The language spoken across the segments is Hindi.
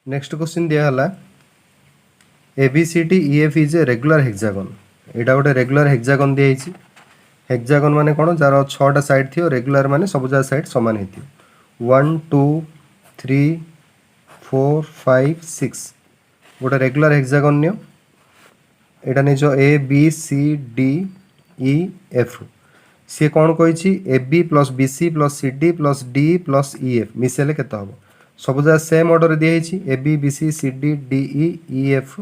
नेक्स्ट क्वेश्चन दिया ABCDEF is a regular hexagon. यहाँ गोटे रेगुलर हेक्सागन दिखाई। हेक्सागन माने कौन जार 6टा साइड थी रेगुलर माने सबुजा साइड सामान होती 1 2 3 4 5 6 गोटे रेगुलर हेक्सागन नियो यहाँ निज ABCDEF सी कौन कही AB plus BC plus CD plus D plus EF मिसेले केते हम सबुजा सेम ऑर्डर दिखाई AB BC CD DE EF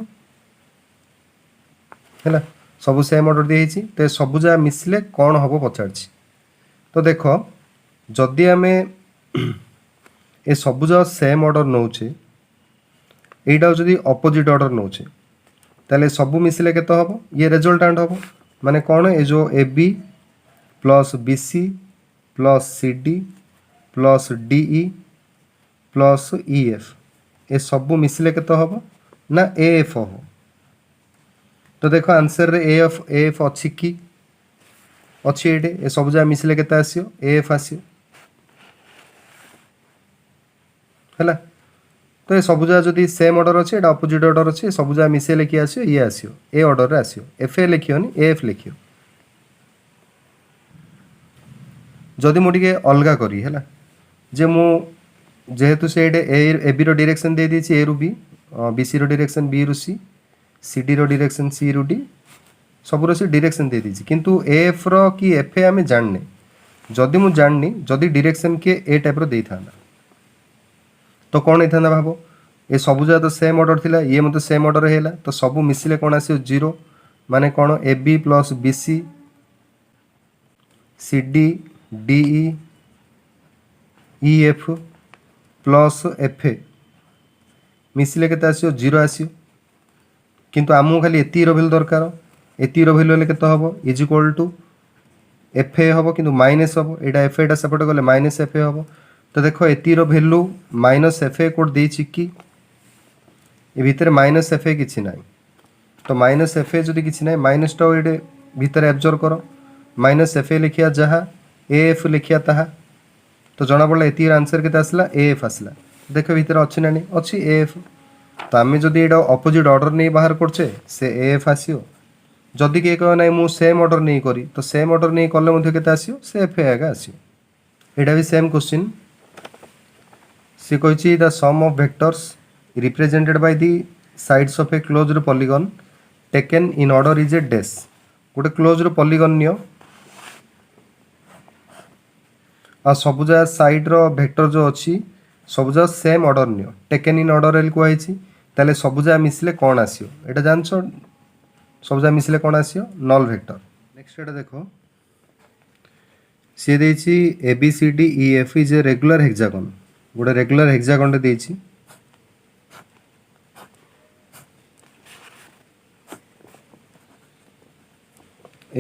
है सबू सेम ऑर्डर दिखाई तो सबुजा मिसले कौन हम पचार। तो देख जदि आम ए सबुजा सेम ऑर्डर नौचे यहीटा जदि अपोजिट ऑर्डर नौचे ताले सबू मिसले केते हम ये रिजल्टांट हम माने कौन ए जो AB plus BC plus CD plus DE plus EF ए सबू मिसले केते हम ना AF हम। तो देखो आंसर रे AF अच्छी कि अच्छी ये सब जगह मिसले केते आसियो AF आसियो है। तो ये सब जगह जदि सेम ऑर्डर अच्छे एटा अपोजिट ऑर्डर अच्छे सब जगह मिसेले कि आसियो ये आसियो ए ऑर्डर रे आसियो FA लिखियोनी AF लिखियो। जदि मु टिके अलगा करी है जे मु जेहेतु से AB रो डायरेक्शन दे दी ए रु B BC रो डायरेक्शन B रु C CD रो डायरेक्शन C रु D सबुर से डायरेक्शन दे दी किंतु AF रो कि FA आम जानने जदि मु जाननी जदि डायरेक्शन के ए टाइप रो देई थाना तो कौन होता भाव ये सबुजा तो सेम ऑर्डर थिला ये मत सेम ऑर्डर है तो सबू मिसिले कौन आसो 0 माने कौन AB plus BC CD DE EF plus FA मिसिले केते आसियो 0 आसियो किंतु आमको खाली एति रो वैल्यू दरकार एति रो वैल्यू केते हबो इज इक्वल टू FA हबो किंतु माइनस हबो एटा FA टा सेपरेट गले माइनस FA हबो। तो देखो एति रो वैल्यू माइनस FA कोड देछि कि ए भितर माइनस FA किछि नाही तो माइनस FA जदि किछि नाही माइनस टा एडे भितर एब्जॉर्ब करो माइनस FA लिखिया जहा AF लिखिया ताहा तो जना पड़ला एति आंसर केते आसला AF आसला। देखो भितर अछि नानी अछि AF तो आम जदि एटा अपोजिट ऑर्डर नहीं बाहर करछे से AF आसियो जदि के कह ना मु सेम ऑर्डर नहीं करी तो सेम ऑर्डर नहीं कले मध्ये केते आसियो से FA आगा आसियो। एटा भी सेम क्वेश्चन सी कहिछि the sum of vectors represented by the sides of a closed polygon taken in order is a dash गोटे क्लोज्ड पॉलीगॉन नियो आ सबुजा साइड रो वेक्टर जो अछि सबुजा सेम ऑर्डर नियो टेकन इन ऑर्डर एल कुआइछि ताले सबुजा मिसले कौन आसियो एटा जानछो सबुजा मिसले कौन आसियो नल वेक्टर। नेक्स्ट एटा देखो सी देछि ABCDEF is a regular hexagon गोटे रेगुलर हेक्सागन देछि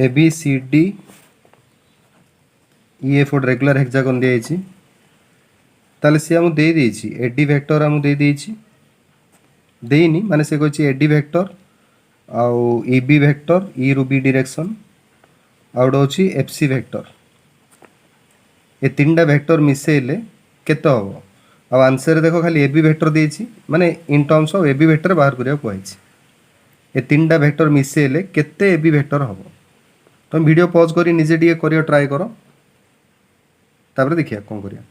ABCDEF गोटे रेगुलर हेक्सागन दिखाई ताले सी आम दे देछि AD वेक्टर आम दे देछि देनी माने से कहि AD वेक्टर आउ EB वेक्टर E रु B डायरेक्शन आउट होछि FC वेक्टर ए तीनटा वेक्टर मिसेले केते हबो आ आंसर देखो खाली AB वेक्टर देछि माने in terms of AB vector बाहर करिया कहैछि ए तीनटा वेक्टर मिसेले केते AB वेक्टर हबो। तो वीडियो पॉज करी निजे डी करियो ट्राई करो तापर देखिया कोन करिया।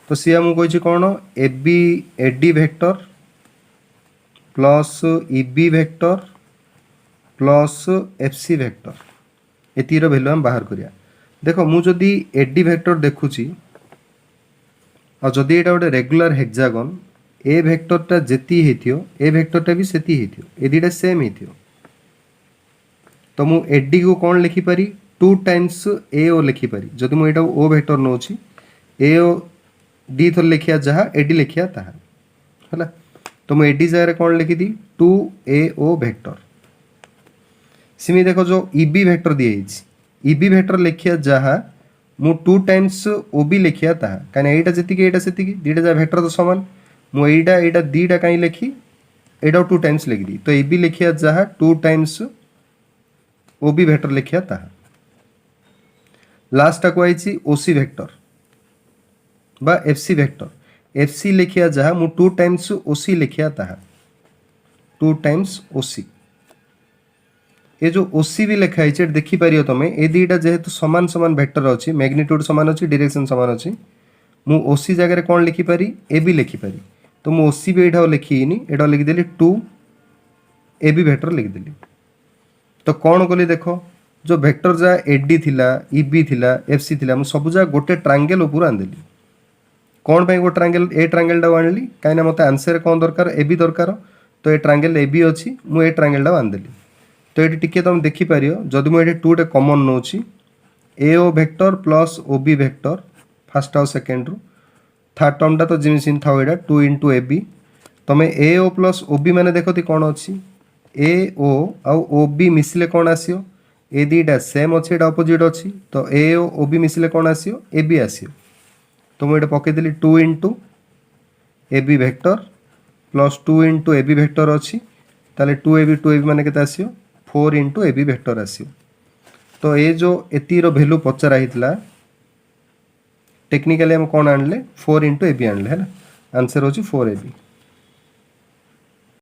तो सी आम कहि कौन AD vector plus EB vector plus FC vector एतिर वैल्यू हम बाहर करिया। देखो मु जदि AD वेक्टर देखुची और जदि एटा गोटे रेगुलर हेक्सागन ए वेक्टरटा जेती हेतियो ए वेक्टरटा भी सेती हेतियो ए दिटा सेम हेतियो तो मु AD को कौन लिखि पारी 2 टाइम्स AO लिखि पारी जदि मु एटा O वेक्टर नोची AO डी थर लिखिया जहा AD लिखिया ताहा हला तो मु AD जगह कौन लिखि दी 2AO वेक्टर। सिमी देखो जो EB वेक्टर दिए EB वेक्टर लिखिया जहा मु 2 टाइम्स OB लिखिया ताहा काने एटा जतिकी एटा सेतिकी दीटा जा वेक्टर तो समान मु एटा दीटा काई लिखी एटा 2 टाइम्स लिखि दी तो EB लिखिया जहा 2 टाइम्स OB वेक्टर लिखिया ताहा। लास्ट को आइछि OC वेक्टर बा FC वेक्टर एफ सी लिखिया जहाँ मु 2 टाइम्स ओ सी लिखिया ताहा 2 टाइम्स ओ सी ये जो ओ सी भी लिखा है देखिपर तुम ये दुईटा जेहेतु सामान सामान वेक्टर अच्छी मैग्नीट्यूड सामान अच्छी डायरेक्शन सामान अच्छी मु ओ सी जगह कौन लिखिपारी ए बी लिखिपारी तो मु ओ सी भी यहाँ लिखिनी यहाँ लिखिदेली 2 ए बी वेक्टर लिखिदेली तो कौन कली देख जो वेक्टर जहाँ एडी थिला ई बी थिला एफ सी थिला मु सब जगह गोटे ट्रांगेल ऊपर आनदेली कौन पे गोटे ट्रांगेल ए ट्रांगेल टा आनली कहीं मत आंसर कौन दरकार ए बी दरकार तो ये ट्रांगेल ए बी अच्छी मुझे ट्रांगेल टा आनदेली तो ये टिके तुम देखिपर जदि मुझे 2 टे कमन नौ ए O vector plus O B vector first आउ सेकेंड रु थर्ड टर्मटा तो जिमी सिन था यहाँ 2 इंटू ए बी तुम ए ओ प्लस ओ बी मैंने देखती कौन अच्छी ए ओ आउ ओ बी मिसिले कौन आसियो ए दुईटा सेम अच्छी एटा अपोजिट अच्छी तो ए ओ बी मिसिले कौन आसियो ए बी आसियो तो मुझे पकईदेली 2 into A B vector plus 2 into A B vector अच्छी ताले 2 ए बी मैंने केते आसियो 4 इंटू ए बी वेक्टर आसियो तो ये जो एतिर भैल्यू पचरा होता टेक्निकाली हम कौन आनले 4 इंटू ए बी आनले है आंसर होची 4 ए बी।